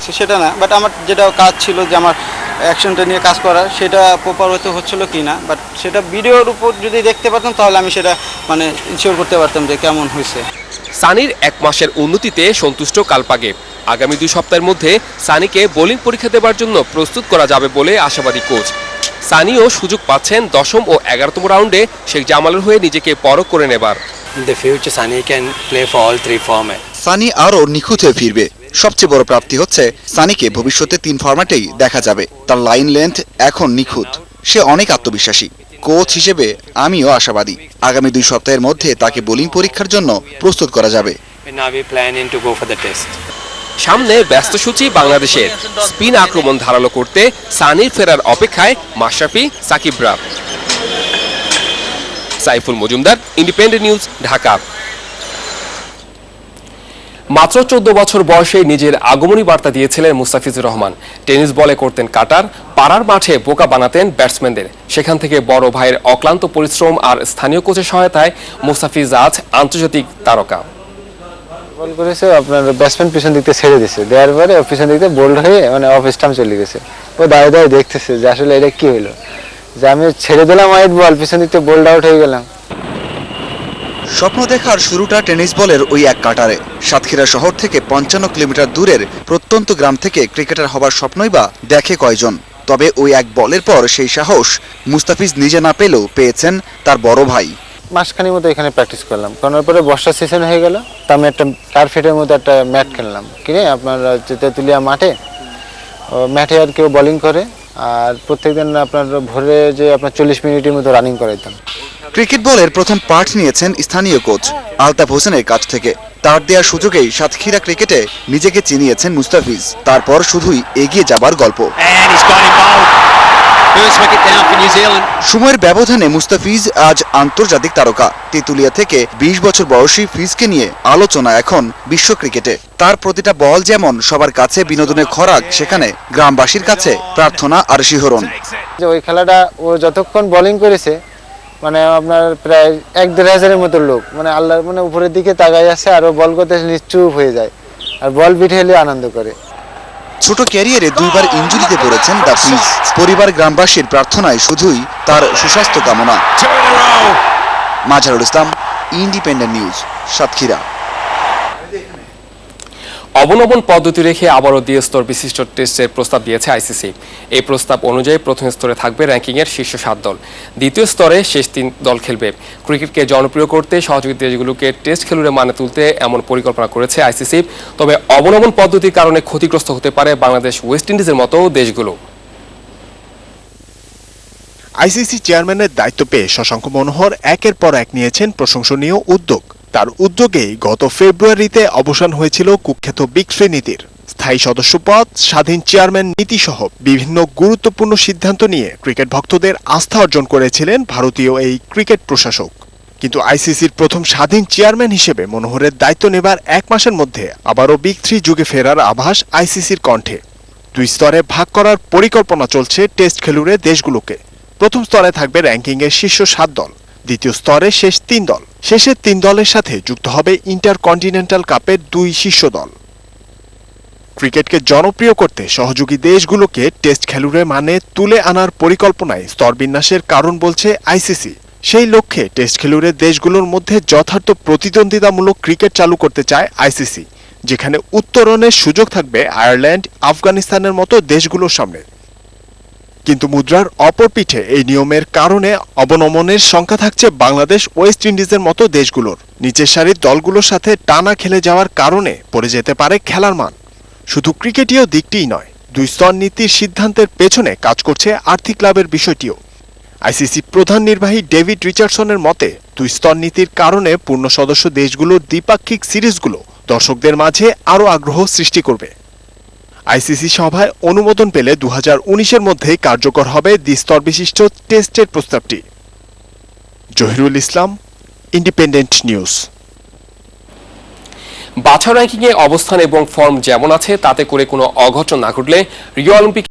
লাগছে সেটা না, বাট আমার যেটা কাজ ছিল যে আমার অ্যাকশনটা নিয়ে কাজ করা, সেটা প্রপার হতে হচ্ছিল কি না, বাট সেটা ভিডিওর উপর যদি দেখতে পারতাম তাহলে আমি সেটা মানে ইনশিওর করতে পারতাম যে কেমন হয়েছে। সানির 1 মাসের উন্নতিতে সন্তুষ্ট কালপাগে। আগামী 2 সপ্তাহের মধ্যে সানিকে বোলিং পরীক্ষা দেবার জন্য প্রস্তুত করা যাবে বলে আশাবাদী কোচ। সানিও সুযোগ পাচ্ছেন 10ম ও 11তম রাউন্ডে শেখ জামালের হয়ে নিজেকে পরখ করে নেবার। সানি আরও নিখুঁত হয়ে ফিরবে। সবচেয়ে বড় প্রাপ্তি হচ্ছে সানিকে ভবিষ্যতে 3 ফরম্যাটেই দেখা যাবে। তার লাইন লেন্থ এখন নিখুঁত। সে অনেক আত্মবিশ্বাসী। কোচ হিসেবে আমিও আশাবাদী। আগামী 2 সপ্তাহের মধ্যে তাকে বোলিং পরীক্ষার জন্য প্রস্তুত করা যাবে। সামনে ব্যস্ত সূচি বাংলাদেশের। স্পিন আক্রমণ ধারালো করতে সানির ফেরার অপেক্ষায় মাশরাফি, সাকিবরা। সাইফুল মজুমদার, ইন্ডিপেন্ডেন্ট নিউজ, ঢাকা। মাত্র 14 বছর বয়সে নিজের আগমনী বার্তা দিয়েছিলেন মুস্তাফিজুর রহমান। টেনিস বলে করতেন কাটার, পাড়ার মাঠে বোকা বানাতেন ব্যাটসম্যানদের। সেখান থেকে বড় ভাইয়ের অক্লান্ত পরিশ্রম আর স্থানীয় কোচের সহায়তায় মুস্তাফিজ আজ আন্তর্জাতিক তারকা। বল করেছে আপনার ব্যাটসম্যান পিছন দিকে ছেড়ে দিছে, দেওয়ার পরে পিছন দিকে বোল্ড হয়ে মানে অফ স্টাম্প চলে গেছে। ও দাঁড়িয়ে দাঁড়িয়ে দেখতেছে যে আসলে এটা কি হলো, যে আমি ছেড়ে দিলাম হোয়াইট বল, পিছন দিকে বোল্ড আউট হয়ে গেলাম। স্বপ্ন দেখার শুরুটা টেনিস বলের ওই এক কাটারে। সাতক্ষীরা শহর থেকে 55 কিলোমিটার দূরের প্রত্যন্ত গ্রাম থেকে ক্রিকেটার হবার স্বপ্নই বা দেখে কয়জন। তবে ওই এক বলের পর সেই সাহস মুস্তাফিজ নিজে না পেলেও পেয়েছেন তার বড় ভাই। মাসখানির মতো এখানে প্র্যাকটিস করলাম, কারণ পরে বর্ষার সিজন হয়ে গেল। তা আমি একটা কার্পেটের মধ্যে একটা ম্যাট খেললাম কিনে আপনার তেঁতুলিয়া মাঠে। ম্যাটে আর কেউ বোলিং করে, আর প্রত্যেকদিন আপনার ভোরে যে আপনার 40 মিনিটের মতো রানিং করাইতাম। ক্রিকেট বলের প্রথম পাঠ নিয়েছেন স্থানীয় কোচ আলতাফ হোসেনের কাছ থেকে। তার দেওয়ার সুযোগেই সাতক্ষীরা ক্রিকেটে নিজেকে চিনিয়েছেন মুস্তাফিজ। তারপর শুধুই এগিয়ে যাবার গল্প। সময়ের ব্যবধানে মুস্তাফিজ আজ আন্তর্জাতিক তারকা। তেঁতুলিয়া থেকে 20 বছর বয়সী ফিজকে নিয়ে আলোচনা এখন বিশ্ব ক্রিকেটে। তার প্রতিটা বল যেমন সবার কাছে বিনোদনের খোরাক, সেখানে গ্রামবাসীর কাছে প্রার্থনা আর শিহরণ। যে ওই খেলাটা ও যতক্ষণ বোলিং করেছে মানে আপনার প্রায় 1-1.5 হাজারের মতো লোক মানে আল্লাহর মানে উপরের দিকে তাকাই আছে, আর ও বল করতে নিশ্চুপ হয়ে যায় আর বল বিট হলে আনন্দ করে। ছোট ক্যারিয়ারে 2 বার ইনজুরিতে পড়েছেন দ্য ফিজ। পরিবার গ্রামবাসীর প্রার্থনায় শুধুই তার সুস্বাস্থ্য কামনা। মাঝারুল ইসলাম, ইন্ডিপেন্ডেন্ট নিউজ, সাতক্ষীরা। অবনমন পদ্ধতি রেখে আবারও দ্বিস্তর বিশিষ্ট টেস্টের প্রস্তাব দিয়েছে আইসিসি। এই প্রস্তাব অনুযায়ী প্রথম স্তরে থাকবে র্যাঙ্কিংয়ের শীর্ষ 7 দল, দ্বিতীয় স্তরে শেষ 3 দল খেলবে। ক্রিকেটকে জনপ্রিয় করতে সহযোগী দেশগুলোকে টেস্ট খেলুড়ে মানে তুলতে এমন পরিকল্পনা করেছে আইসিসি। তবে অবনমন পদ্ধতির কারণে ক্ষতিগ্রস্ত হতে পারে বাংলাদেশ, ওয়েস্ট ইন্ডিজের মতো দেশগুলো। আইসিসি চেয়ারম্যানের দায়িত্ব পেয়ে শশাঙ্ক মনোহর একের পর এক নিয়েছেন প্রশংসনীয় উদ্যোগ। তার উদ্যোগেই গত ফেব্রুয়ারিতে অবসান হয়েছিল কুখ্যাত বিগ 3 নীতির। স্থায়ী সদস্য পদ, স্বাধীন চেয়ারম্যান নীতি সহ বিভিন্ন গুরুত্বপূর্ণ সিদ্ধান্ত নিয়ে ক্রিকেট ভক্তদের আস্থা অর্জন করেছিলেন ভারতীয় এই ক্রিকেট প্রশাসক। কিন্তু আইসিসির প্রথম স্বাধীন চেয়ারম্যান হিসেবে মনোহরের দায়িত্ব নেবার 1 মাসের মধ্যে আবারও বিগ 3 যুগে ফেরার আভাস আইসিসির কণ্ঠে। 2 স্তরে ভাগ করার পরিকল্পনা চলছে টেস্ট খেলুড়ে দেশগুলোকে। প্রথম স্তরে থাকবে র্যাঙ্কিংয়ের শীর্ষ 7 দল, দ্বিতীয় স্তরে শেষ 3 দল। শেষের 3 দলের সাথে যুক্ত হবে ইন্টারকন্টিনেন্টাল কাপের 2 শীর্ষ দল। ক্রিকেটকে জনপ্রিয় করতে সহযোগী দেশগুলোকে টেস্ট খেলুড়ে মানে তুলে আনার পরিকল্পনায় স্তরবিন্যাসের কারণ বলছে আইসিসি। সেই লক্ষ্যে টেস্ট খেলুড়ে দেশগুলোর মধ্যে যথার্থ প্রতিদ্বন্দ্বিতামূলক ক্রিকেট চালু করতে চায় আইসিসি, যেখানে উত্তরণের সুযোগ থাকবে আয়ারল্যান্ড, আফগানিস্তানের মতো দেশগুলোর সামনে। কিন্তু মুদ্রার অপর পিঠে এই নিয়মের কারণে অবনমনের সংখ্যা থাকছে বাংলাদেশ, ওয়েস্ট ইন্ডিজের মতো দেশগুলোর। নিচের সারির দলগুলোর সাথে টানা খেলে যাওয়ার কারণে পড়ে যেতে পারে খেলার মান। শুধু ক্রিকেটীয় দিকটিই নয়, 2 স্তর নীতির সিদ্ধান্তের পেছনে কাজ করছে আর্থিক লাভের বিষয়টিও। আইসিসি প্রধান নির্বাহী ডেভিড রিচার্ডসনের মতে 2 স্তর নীতির কারণে পূর্ণ সদস্য দেশগুলোর দ্বিপাক্ষিক সিরিজগুলো দর্শকদের মাঝে আরও আগ্রহ সৃষ্টি করবে। আইসিসি সভায় অনুমোদন পেলে 2019-এর মধ্যেই কার্যকর হবে দ্বিস্তর বিশিষ্ট টেস্টের প্রস্তাবটি। জহিরুল ইসলাম, ইন্ডিপেন্ডেন্ট নিউজ। বাছাই র্যাঙ্কিংয়ে অবস্থান এবং ফর্ম যেমন আছে তাতে করে কোনো অঘটন না ঘটলে রিও অলিম্পিক